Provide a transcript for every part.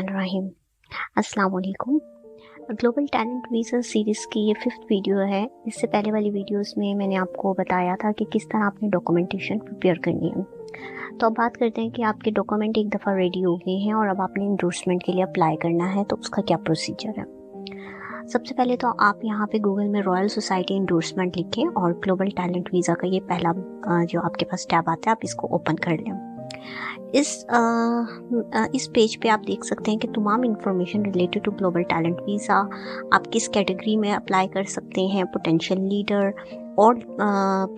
बिस्मिल्लाहिर्रहमानिर्रहीम। अस्सलाम वालेकुम। ग्लोबल टैलेंट वीज़ा सीरीज़ की ये 5th वीडियो है। इससे पहले वाली वीडियोस में मैंने आपको बताया था कि किस तरह आपने डॉक्यूमेंटेशन प्रिपेयर करनी है। तो अब बात करते हैं कि आपके डॉक्यूमेंट एक दफ़ा रेडी हो गए हैं और अब आपने इंडोर्समेंट के लिए अप्लाई करना है, तो उसका क्या प्रोसीजर है। सबसे पहले तो आप यहाँ पे गूगल में रॉयल सोसाइटी इंडोर्समेंट लिखें और ग्लोबल टैलेंट वीज़ा का ये पहला जो आपके पास टैब आता है, आप इसको ओपन कर लें। इस पेज पे आप देख सकते हैं कि तमाम information related to global talent visa, आप किस कैटेगरी में अप्लाई कर सकते हैं, पोटेंशियल लीडर और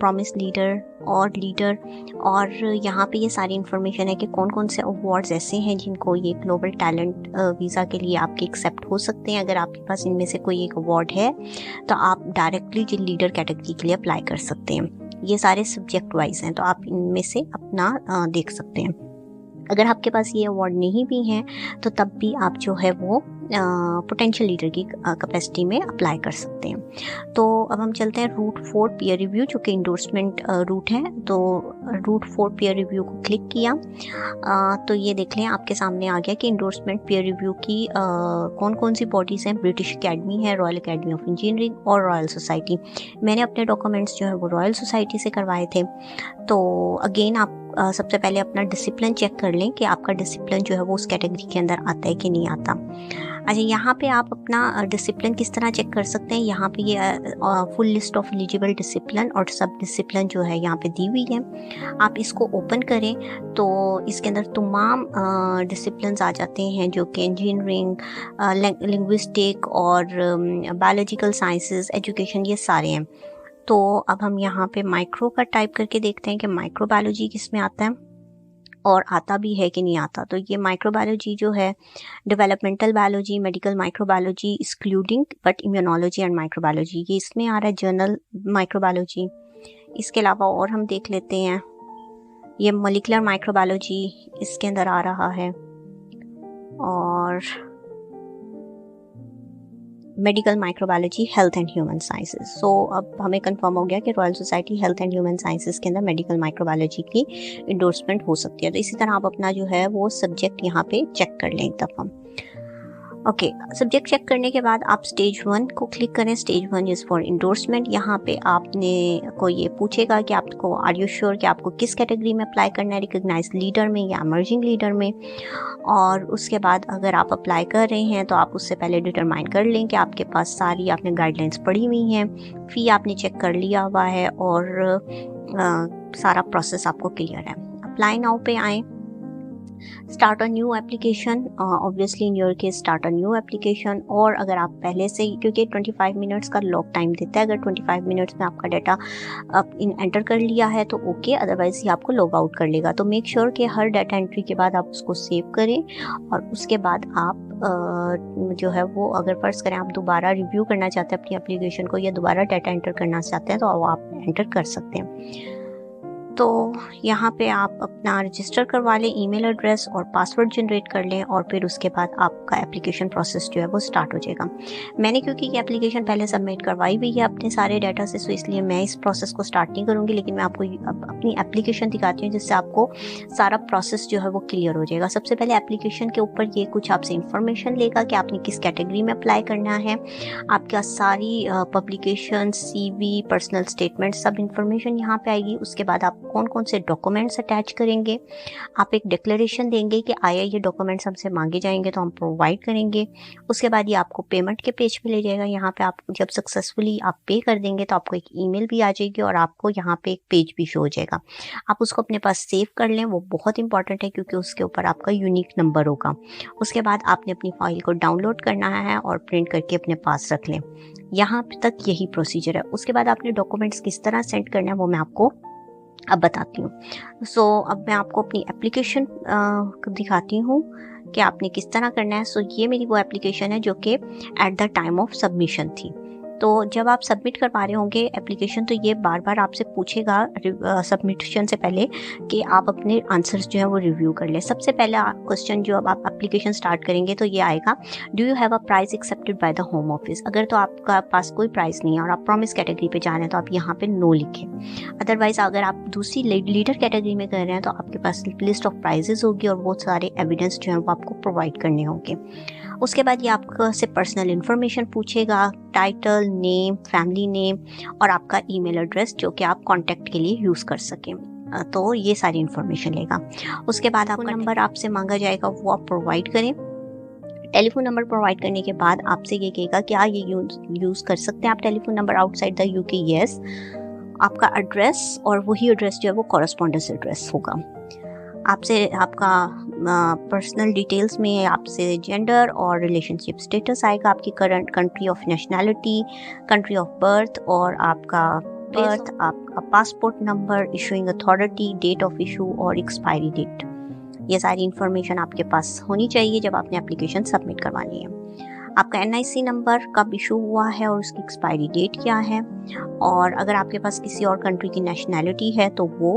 प्रॉमिस लीडर और लीडर, और यहाँ पे ये सारी इंफॉर्मेशन है कि कौन कौन से अवार्ड्स ऐसे हैं जिनको ये ग्लोबल टैलेंट वीज़ा के लिए आपके एक्सेप्ट हो सकते हैं। अगर आपके पास इनमें से कोई एक अवार्ड है तो आप डायरेक्टली जिन लीडर कैटेगरी के लिए अप्लाई कर सकते हैं। ये सारे सब्जेक्ट वाइज हैं, तो आप इनमें से अपना देख सकते हैं। अगर आपके पास ये अवार्ड नहीं भी हैं तो तब भी आप जो है वो पोटेंशियल लीडर की कैपेसिटी में अप्लाई कर सकते हैं। तो अब हम चलते हैं रूट 4 पीयर रिव्यू, जो कि इंडोर्समेंट रूट है। तो रूट 4 पीयर रिव्यू को क्लिक किया तो ये देख लें आपके सामने आ गया कि इंडोर्समेंट पीयर रिव्यू की कौन कौन सी बॉडीज़ हैं। ब्रिटिश अकेडमी है, रॉयल अकेडमी ऑफ इंजीनियरिंग और रॉयल सोसाइटी। मैंने अपने डॉक्यूमेंट्स जो है वो रॉयल सोसाइटी से करवाए थे। तो अगेन आप सबसे पहले अपना डिसिप्लिन चेक कर लें कि आपका डिसिप्लिन जो है वो उस कैटेगरी के अंदर आता है कि नहीं आता। अच्छा, यहाँ पे आप अपना डिसिप्लिन किस तरह चेक कर सकते हैं। यहाँ पे ये full list of eligible discipline और सब डिसिप्लिन जो है यहाँ पे दी हुई है। आप इसको ओपन करें तो इसके अंदर तमाम डिसिप्लिन आ जाते हैं, जो कि इंजीनियरिंग, लिंग्विस्टिक और बायोलॉजिकल साइंसेस, एजुकेशन, ये सारे हैं। तो अब हम यहाँ पे माइक्रो का टाइप करके देखते हैं कि माइक्रोबायोलॉजी किस में आता है और आता भी है कि नहीं आता। तो ये माइक्रोबायोलॉजी जो है, developmental biology, medical microbiology excluding but immunology and microbiology, ये इसमें आ रहा है। जर्नल माइक्रोबायोलॉजी, इसके अलावा और हम देख लेते हैं ये मॉलिक्यूलर माइक्रोबायोलॉजी इसके अंदर आ रहा है, और medical microbiology, health and human sciences. So अब हमें कंफर्म हो गया कि royal society health and human sciences के अंदर मेडिकल माइक्रोबायोलॉजी की इंडोर्समेंट हो सकती है। तो इसी तरह आप अपना जो है वो सब्जेक्ट यहाँ पे चेक कर लें एक दफ़ा। ओके, सब्जेक्ट चेक करने के बाद आप स्टेज 1 को क्लिक करें। Stage 1 is for endorsement. यहाँ पे आपने को ये पूछेगा कि आपको आर यू श्योर कि आपको किस कैटेगरी में अप्लाई करना है, रिकग्नाइज लीडर में या एमर्जिंग लीडर में। और उसके बाद अगर आप अप्लाई कर रहे हैं तो आप उससे पहले डिटरमाइन कर लें कि आपके पास सारी आपने गाइडलाइंस पढ़ी हुई हैं, फ़ी आपने चेक कर लिया हुआ है और सारा प्रोसेस आपको क्लियर है। अप्लाई नाउ पे आएँ। Start a new application, obviously in your case start a new application. और अगर आप पहले से ही, क्योंकि 25 मिनट्स का लॉक टाइम देता है, अगर 25 मिनट्स में आपका डाटा एंटर कर लिया है तो ओके, अदरवाइज ही आपको लॉग आउट कर लेगा। तो मेक श्योर कि हर डाटा एंट्री के बाद आप उसको सेव करें और उसके बाद आप जो है वो, अगर फ़र्ज़ करें आप दोबारा रिव्यू करना चाहते हैं अपनी एप्लीकेशन को या दोबारा डाटा एंटर करना चाहते हैं तो आप एंटर कर सकते हैं। तो यहाँ पे आप अपना रजिस्टर करवा लें, ईमेल एड्रेस और पासवर्ड जनरेट कर लें, और फिर उसके बाद आपका एप्लीकेशन प्रोसेस जो है वो स्टार्ट हो जाएगा। मैंने क्योंकि ये एप्लीकेशन पहले सबमिट करवाई हुई है अपने सारे डाटा से, सो इसलिए मैं इस प्रोसेस को स्टार्ट नहीं करूँगी, लेकिन मैं आपको अपनी एप्लीकेशन दिखाती हूँ जिससे आपको सारा प्रोसेस जो है वो क्लियर हो जाएगा। सबसे पहले एप्लीकेशन के ऊपर ये कुछ आपसे इंफॉर्मेशन लेगा कि आपने किस कैटेगरी में अप्लाई करना है। आपका सारी पब्लिकेशन, CV, पर्सनल स्टेटमेंट, सब इंफॉर्मेशन यहाँ पे आएगी। उसके बाद आप कौन कौन से डॉक्यूमेंट्स अटैच करेंगे, आप एक डिक्लेरेशन देंगे कि आया ये डॉक्यूमेंट्स हमसे मांगे जाएंगे तो हम प्रोवाइड करेंगे। उसके बाद ये आपको पेमेंट के पेज पे ले जाएगा। यहाँ पे आप जब सक्सेसफुली आप पे कर देंगे तो आपको एक ईमेल भी आ जाएगी और आपको यहाँ पे एक पेज भी शो हो जाएगा। आप उसको अपने पास सेव कर लें, वो बहुत इंपॉर्टेंट है क्योंकि उसके ऊपर आपका यूनिक नंबर होगा। उसके बाद आपने अपनी फाइल को डाउनलोड करना है और प्रिंट करके अपने पास रख लें। यहाँ तक यही प्रोसीजर है। उसके बाद आपने डॉक्यूमेंट्स किस तरह सेंड करना है वो मैं आपको अब बताती हूँ। सो अब मैं आपको अपनी एप्लीकेशन दिखाती हूँ कि आपने किस तरह करना है। सो ये मेरी वो एप्लीकेशन है जो कि at the time of submission थी। तो जब आप सबमिट कर पा रहे होंगे एप्लीकेशन, तो ये बार बार आपसे पूछेगा सबमिशन से पहले कि आप अपने आंसर्स जो है वो रिव्यू कर लें। सबसे पहला क्वेश्चन जो अब आप एप्लीकेशन स्टार्ट करेंगे तो ये आएगा, do you have a price accepted by the home office. अगर तो आपका पास कोई प्राइस नहीं है और आप प्रॉमिस कैटेगरी पे जा रहे हैं तो आप यहाँ पे नो लिखें। अदरवाइज अगर आप दूसरी लीडर कैटेगरी में कर रहे हैं तो आपके पास लिस्ट ऑफ प्राइजेस होगी और बहुत सारे एविडेंस जो है वो आपको प्रोवाइड करने होंगे। उसके बाद ये आपको से पर्सनल इन्फॉर्मेशन पूछेगा, टाइटल, नेम, फैमिली नेम और आपका ईमेल एड्रेस जो कि आप कॉन्टैक्ट के लिए यूज़ कर सकें। तो ये सारी इन्फॉर्मेशन लेगा। उसके बाद आपका नंबर आपसे मांगा जाएगा, वो आप प्रोवाइड करें। टेलीफोन नंबर प्रोवाइड करने के बाद आपसे ये कहेगा क्या ये यूज़ कर सकते हैं आप telephone number outside the UK. Yes. आपका एड्रेस और वही एड्रेस जो है वो कॉरेस्पॉन्डेंस एड्रेस होगा। आपसे आपका पर्सनल डिटेल्स में आपसे जेंडर और रिलेशनशिप स्टेटस आएगा, आपकी current country of nationality, country of birth और आपका बर्थ, आपका passport number, issuing authority, date of issue और एक्सपायरी डेट। ये सारी इन्फॉर्मेशन आपके पास होनी चाहिए जब आपने एप्लीकेशन सबमिट करवानी है। आपका NIC नंबर कब इशू हुआ है और उसकी एक्सपायरी डेट क्या है, और अगर आपके पास किसी और कंट्री की नेशनैलिटी है तो वो,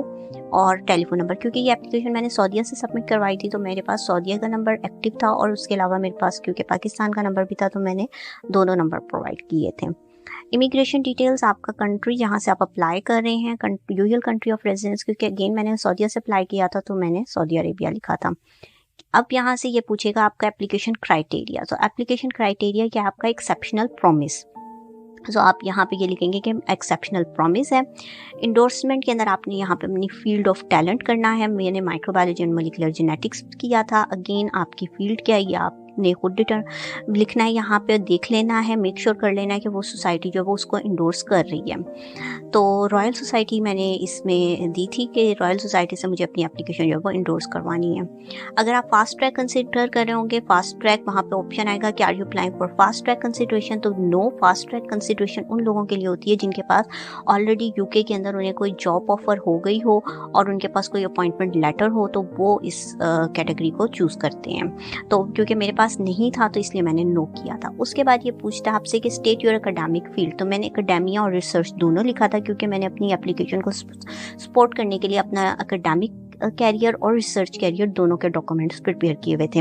और टेलीफोन नंबर। क्योंकि ये एप्लीकेशन मैंने सऊदीया से सबमिट करवाई थी तो मेरे पास सऊदीया का नंबर एक्टिव था और उसके अलावा मेरे पास क्योंकि पाकिस्तान का नंबर भी था तो मैंने दोनों नंबर प्रोवाइड किए थे। इमिग्रेशन डिटेल्स, आपका कंट्री जहाँ से आप अप्लाई कर रहे हैं, यूजुअल कंट्री ऑफ रेजिडेंस, क्योंकि अगेन मैंने सऊदीया से अप्लाई किया था तो मैंने सऊदी अरेबिया लिखा था। अब यहाँ से ये पूछेगा आपका एप्लीकेशन क्राइटेरिया। तो एप्लीकेशन क्राइटेरिया क्या है आपका, एक्सेप्शनल प्रॉमिस। तो आप यहाँ पे ये लिखेंगे कि एक्सेप्शनल प्रॉमिस है। इंडोर्समेंट के अंदर आपने यहाँ पे अपनी फील्ड ऑफ टैलेंट करना है। मैंने माइक्रोबायोलॉजी एंड मॉलिक्यूलर जेनेटिक्स किया था। अगेन आपकी फील्ड क्या है ये आपने खुद लिखना है, यहाँ पे देख लेना है, मेक श्योर कर लेना है कि वो सोसाइटी जो है वो उसको इंडोर्स कर रही है। तो रॉयल सोसाइटी मैंने इसमें दी थी कि रॉयल सोसाइटी से मुझे अपनी एप्लीकेशन जो है वो इंडोर्स करवानी है। अगर आप फास्ट ट्रैक कंसिडर कर रहे होंगे, फास्ट ट्रैक वहाँ पे ऑप्शन आएगा कि are you applying for fast track consideration, तो नो, फास्ट ट्रैक कंसिडरेशन उन लोगों के लिए होती है जिनके पास ऑलरेडी यूके के अंदर उन्हें कोई जॉब ऑफर हो गई हो और उनके पास कोई अपॉइंटमेंट लेटर हो, तो वो इस कैटेगरी को चूज़ करते हैं। तो क्योंकि मेरे पास नहीं था तो इसलिए मैंने नो किया था। उसके बाद ये पूछता है आपसे कि स्टेट योर एकेडमिक फील्ड, तो मैंने एकेडेमिया और रिसर्च दोनों लिखा था क्योंकि मैंने अपनी एप्लीकेशन को सपोर्ट करने के लिए अपना एकेडमिक कैरियर और रिसर्च कैरियर दोनों के डॉक्यूमेंट्स प्रिपेयर किए हुए थे।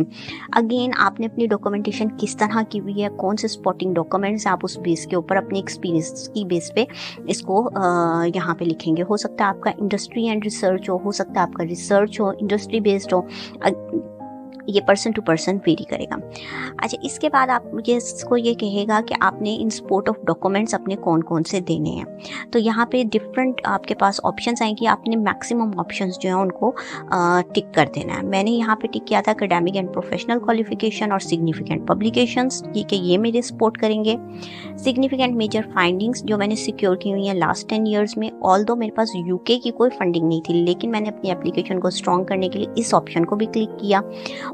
अगेन आपने अपनी डॉक्यूमेंटेशन किस तरह की हुई है, कौन से सपोर्टिंग डॉक्यूमेंट्स, आप उस बेस के ऊपर अपने एक्सपीरियंस की बेस पे इसको यहाँ पे लिखेंगे। हो सकता है आपका इंडस्ट्री एंड रिसर्च हो सकता है आपका रिसर्च हो, इंडस्ट्री बेस्ड हो, ये पर्सन टू पर्सन वेरी करेगा। अच्छा, इसके बाद आप मुझे इसको ये कहेगा कि आपने इन सपोर्ट ऑफ डॉक्यूमेंट्स अपने कौन कौन से देने हैं। तो यहाँ पे डिफरेंट आपके पास ऑप्शंस आएंगे, आपने मैक्सिमम ऑप्शंस जो है उनको टिक कर देना है। मैंने यहाँ पे टिक किया था एकेडमिक एंड प्रोफेशनल क्वालिफिकेशन और सिग्निफिकेंट पब्लिकेशंस, कि ये मेरे सपोर्ट करेंगे। सिग्निफिकेंट मेजर फाइंडिंग्स जो मैंने सिक्योर की हुई हैं लास्ट 10 ईयर्स में, ऑल्दो मेरे पास यूके की कोई फंडिंग नहीं थी लेकिन मैंने अपनी एप्लीकेशन को स्ट्रॉन्ग करने के लिए इस ऑप्शन को भी क्लिक किया।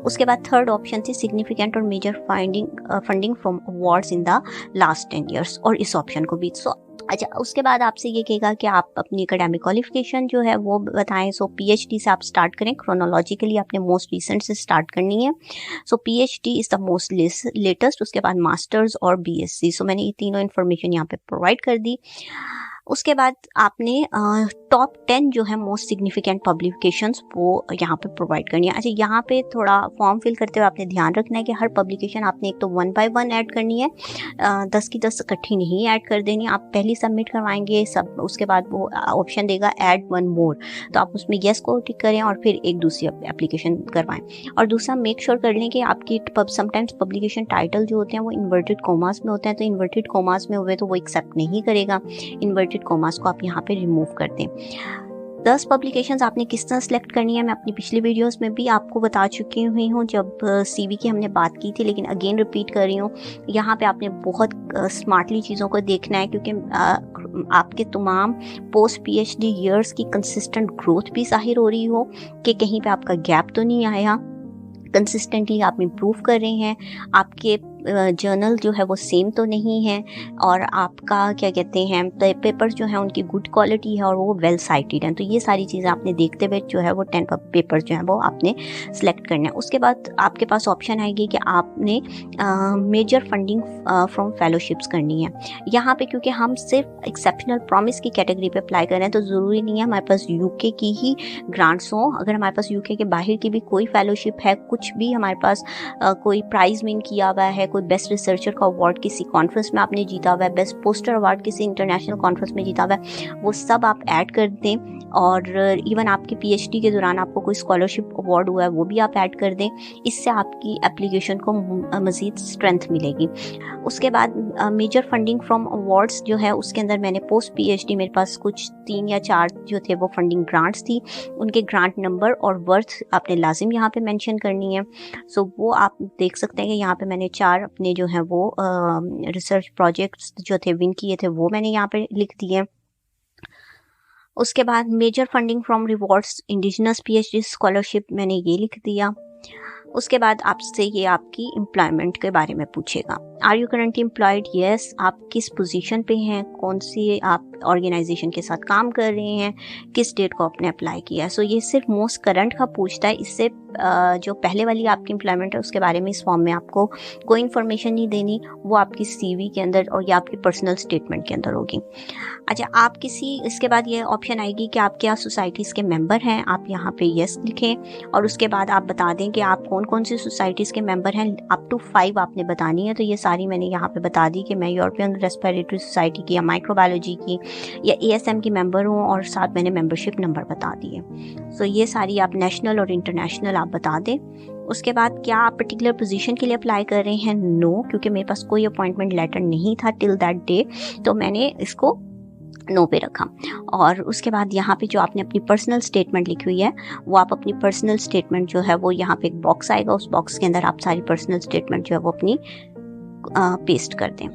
उसके बाद थर्ड ऑप्शन थी सिग्निफिकेंट और major funding from awards in the last 10 years, और इस ऑप्शन को भी। अच्छा, उसके बाद आपसे ये कहेगा कि आप अपनी एकेडमिक क्वालिफिकेशन जो है वो बताएं। PhD से आप स्टार्ट करें, क्रोनोलॉजिकली आपने मोस्ट रिसेंट से स्टार्ट करनी है। PhD is the most latest, उसके बाद मास्टर्स और BSc। मैंने ये तीनों इन्फॉर्मेशन यहाँ पे प्रोवाइड कर दी। उसके बाद आपने टॉप 10 जो है मोस्ट सिग्निफिकेंट पब्लिकेशंस वो यहाँ पे प्रोवाइड करनी है। अच्छा, यहाँ पे थोड़ा फॉर्म फिल करते हुए आपने ध्यान रखना है कि हर पब्लिकेशन आपने एक तो 1 by 1 ऐड करनी है, 10 की 10 इकट्ठी नहीं ऐड कर देनी। आप पहली सबमिट करवाएंगे सब, उसके बाद वो ऑप्शन देगा ऐड 1 more, तो आप उसमें येस को टिक करें और फिर एक दूसरी एप्लीकेशन करवाएं। और दूसरा मेक श्योर कर लें कि आपकी समटाइम्स पब्लिकेशन टाइटल जो होते हैं वो इन्वर्टेड कोमास में होते हैं, तो इन्वर्टेड कोमास में हुए तो वो एक्सेप्ट नहीं करेगा। इन्वर्टेड कॉमास को आप यहाँ पे रिमूव कर दें। 10 पब्लिकेशंस आपने किस तरह सेलेक्ट करनी है मैं अपनी पिछली वीडियोस में भी आपको बता चुकी हुई हूँ जब CV की हमने बात की थी, लेकिन अगेन रिपीट कर रही हूँ। यहाँ पे आपने बहुत स्मार्टली चीज़ों को देखना है क्योंकि आपके तमाम पोस्ट PhD ईयर्स की कंसिस्टेंट ग्रोथ भी जाहिर हो रही हो कि कहीं पे आपका गैप तो नहीं आया, कंसिस्टेंटली आप इम्प्रूव कर रहे हैं, आपके जर्नल जो है वो सेम तो नहीं है, और आपका क्या कहते हैं पेपर जो है उनकी गुड क्वालिटी है और वो वेल साइटेड हैं। तो ये सारी चीज़ें आपने देखते हुए जो है वो 10 पेपर जो है वो आपने सेलेक्ट करना है। उसके बाद आपके पास ऑप्शन आएगी कि आपने मेजर फंडिंग फ्रॉम फेलोशिप्स करनी है। यहाँ पे क्योंकि हम सिर्फ एक्सेप्शनल प्रॉमिस की कैटेगरी पे अप्लाई कर रहे हैं, तो ज़रूरी नहीं है हमारे पास यूके की ही ग्रांट्स हों। अगर हमारे पास यूके के बाहर की भी कोई फेलोशिप है, कुछ भी हमारे पास कोई प्राइज़ विन किया हुआ है, कोई बेस्ट रिसर्चर का अवार्ड किसी कॉन्फ्रेंस में आपने जीता हुआ है, बेस्ट पोस्टर अवार्ड किसी इंटरनेशनल कॉन्फ्रेंस में जीता हुआ है, वो सब आप ऐड कर दें। और इवन आपकी पीएचडी के दौरान आपको कोई स्कॉलरशिप अवार्ड हुआ है वो भी आप ऐड कर दें। इससे आपकी एप्लीकेशन को मज़ीद स्ट्रेंथ मिलेगी। उसके बाद मेजर फंडिंग फ्रॉम अवार्ड्स जो है उसके अंदर मैंने पोस्ट पीएचडी मेरे पास कुछ 3 या 4 जो थे वो फंडिंग ग्रांट्स थी, उनके ग्रांट नंबर और वर्थ आपने लाजिम यहाँ पे मेंशन करनी है। सो वो आप देख सकते हैं कि यहाँ पे मैंने 4 अपने जो हैं वो रिसर्च प्रोजेक्ट्स जो थे विन किए थे वो मैंने यहाँ पे लिख दिए। उसके बाद major funding from rewards indigenous PhD scholarship मैंने ये लिख दिया। उसके बाद आपसे ये आपकी एम्प्लॉयमेंट के बारे में पूछेगा। Are you currently employed? Yes. आप किस पोजीशन पे हैं, कौन सी आप ऑर्गेनाइजेशन के साथ काम कर रहे हैं, किस डेट को आपने अप्लाई किया है। सो ये सिर्फ मोस्ट करंट का पूछता है। इससे जो पहले वाली आपकी एम्प्लॉयमेंट है उसके बारे में इस फॉर्म में आपको कोई इन्फॉर्मेशन नहीं देनी, वो आपकी सीवी के अंदर और या आपकी पर्सनल स्टेटमेंट के अंदर होगी। अच्छा, आप किसी इसके बाद ये ऑप्शन आएगी कि आप क्या सोसाइटीज़ के मेंबर हैं, आप यहाँ पे यस लिखें। और उसके बाद आप बता दें कि आप कौन कौन सी सोसाइटीज़ के मेंबर हैं। अप टू 5 आपने बतानी है। तो ये सारी मैंने यहाँ पे बता दी कि मैं यूरोपियन रेस्पिरेटरी सोसाइटी की या माइक्रोबायोलॉजी की या एएसएम की मेंबर हूँ, और साथ मैंने मेंबरशिप नंबर बता दिए। सो ये सारी आप नेशनल और इंटरनेशनल आप बता दें। उसके बाद क्या आप पर्टिकुलर पोजीशन के लिए अप्लाई कर रहे हैं? नो, क्योंकि मेरे पास कोई अपॉइंटमेंट लेटर नहीं था टिल दैट डे, तो मैंने इसको नो पे रखा। और उसके बाद यहाँ पे जो आपने अपनी पर्सनल स्टेटमेंट लिखी हुई है वो आप अपनी पर्सनल स्टेटमेंट जो है वो यहाँ पे एक बॉक्स आएगा, उस बॉक्स के अंदर आप सारी पर्सनल स्टेटमेंट जो है वो अपनी पेस्ट कर दें।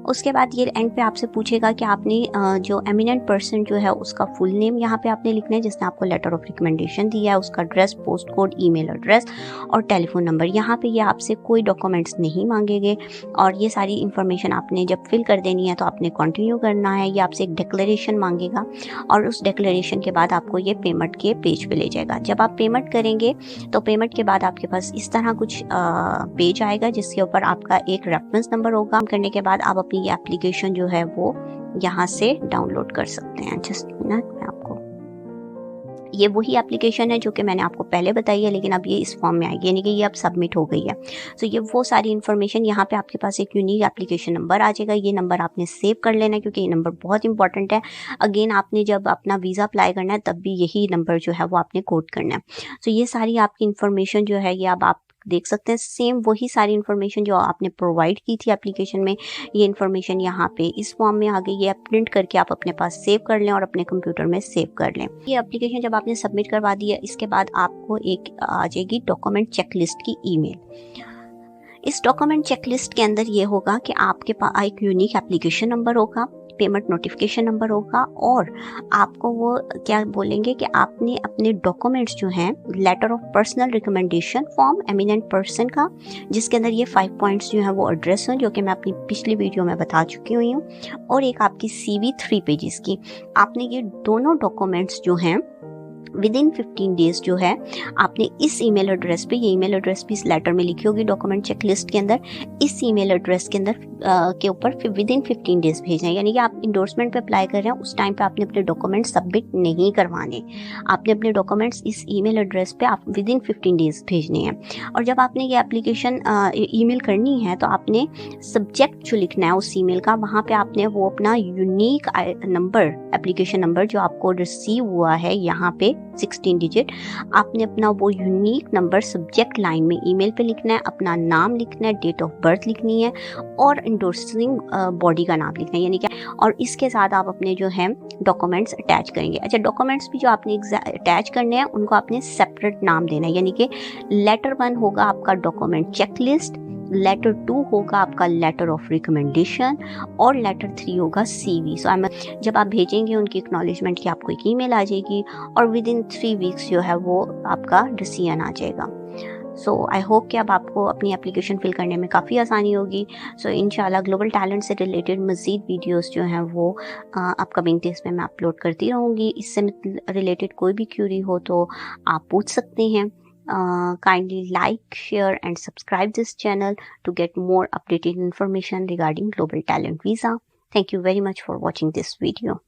उसके बाद ये एंड पे आपसे पूछेगा कि आपने जो एमिनेंट पर्सन जो है उसका फुल नेम यहाँ पे आपने लिखना है, जिसने आपको लेटर ऑफ रिकमेंडेशन दिया है, उसका address, post code, email address और टेलीफोन नंबर। यहाँ पे ये आपसे कोई डॉक्यूमेंट्स नहीं मांगेंगे, और ये सारी इन्फॉर्मेशन आपने जब फिल कर देनी है तो आपने कंटिन्यू करना है। ये आपसे एक डिक्लेरेशन मांगेगा, और उस डिक्लेरेशन के बाद आपको ये पेमेंट के पेज पे ले जाएगा। जब आप पेमेंट करेंगे तो पेमेंट के बाद आपके पास इस तरह कुछ पेज आएगा, जिसके ऊपर आपका एक रेफरेंस नंबर होगा। करने के बाद आप अपनी ये एप्लीकेशन जो है वो यहाँ से डाउनलोड कर सकते हैं। जस्ट ना, मैं आपको ये वही एप्लीकेशन है जो कि मैंने आपको पहले बताई है, लेकिन अब ये इस फॉर्म में आएगी, यानी कि ये अब सबमिट हो गई है। सो ये वो सारी इन्फॉर्मेशन, यहाँ पे आपके पास एक यूनिक एप्लीकेशन नंबर आ जाएगा। ये नंबर आपने सेव कर लेना है, क्योंकि ये नंबर बहुत इंपॉर्टेंट है। अगेन आपने जब अपना वीज़ा अप्लाई करना है तब भी यही नंबर जो है वो आपने कोड करना है। सो ये सारी आपकी इन्फॉर्मेशन जो है ये अब आप देख सकते हैं। सेम वही सारी इन्फॉर्मेशन जो आपने प्रोवाइड की थी एप्लीकेशन में, ये इन्फॉर्मेशन यहाँ पे इस फॉर्म में आ गई। ये प्रिंट करके आप अपने पास सेव कर लें और अपने कंप्यूटर में सेव कर लें। ये एप्लीकेशन जब आपने सबमिट करवा दी है, इसके बाद आपको एक आ जाएगी डॉक्यूमेंट चेकलिस्ट की ईमेल। इस डॉक्यूमेंट चेकलिस्ट के अंदर ये होगा कि आपके पास एक यूनिक एप्लीकेशन नंबर होगा, पेमेंट नोटिफिकेशन नंबर होगा, और आपको वो क्या बोलेंगे कि आपने अपने डॉक्यूमेंट्स जो हैं, letter of personal recommendation form eminent person का, जिसके अंदर ये 5 पॉइंट्स जो हैं वो एड्रेस हैं, जो कि मैं अपनी पिछली वीडियो में बता चुकी हुई हूँ, और एक आपकी CV 3 पेजेस की। आपने ये दोनों डॉक्यूमेंट्स जो हैं विद इन 15 डेज जो है आपने इस ईमेल एड्रेस पे, ये ईमेल एड्रेस भी इस लेटर में लिखी होगी डॉक्यूमेंट चेकलिस्ट के अंदर, इस ईमेल एड्रेस के अंदर के ऊपर विद इन 15 डेज भेजना है। यानी कि आप इंडोर्समेंट पे अप्लाई कर रहे हैं, उस टाइम पे आपने अपने डॉक्यूमेंट्स सबमिट नहीं करवाने, आपने अपने डॉक्यूमेंट्स इस ईमेल एड्रेस पे आप विद इन 15 डेज भेजने हैं। और जब आपने ये एप्लीकेशन ईमेल करनी है तो आपने सब्जेक्ट जो लिखना है उस ईमेल का, वहाँ पे आपने वो अपना यूनिक नंबर, एप्लीकेशन नंबर जो आपको रिसीव हुआ है यहाँ पे 16 डिजिट, आपने अपना वो यूनिक नंबर सब्जेक्ट लाइन में ईमेल पे लिखना है, अपना नाम लिखना है, डेट ऑफ बर्थ लिखनी है, और इंडोर्सिंग बॉडी का नाम लिखना है, यानी क्या, और इसके साथ आप अपने जो है डॉक्यूमेंट्स अटैच करेंगे। अच्छा, डॉक्यूमेंट्स भी जो आपने अटैच करने हैं उनको आपने सेपरेट नाम देना है, यानी कि लेटर 1 होगा आपका डॉक्यूमेंट चेकलिस्ट, लेटर 2 होगा आपका लेटर ऑफ रिकमेंडेशन, और लेटर 3 होगा CV। सो जब आप भेजेंगे उनकी एक्नॉलेजमेंट की आपको एक ईमेल आ जाएगी, और विद इन 3 वीक्स जो है वो आपका डिसीजन आ जाएगा। सो आई होप कि अब आपको अपनी एप्लीकेशन फिल करने में काफ़ी आसानी होगी। सो इंशाल्लाह ग्लोबल टैलेंट से रिलेटेड मज़ीद वीडियोस जो हैं वो अपकमिंग डेज में मैं अपलोड करती रहूँगी। इससे रिलेटेड कोई भी क्यूरी हो तो आप पूछ सकते हैं। Kindly like, share and subscribe this channel to get more updated information regarding Global Talent Visa. Thank you very much for watching this video.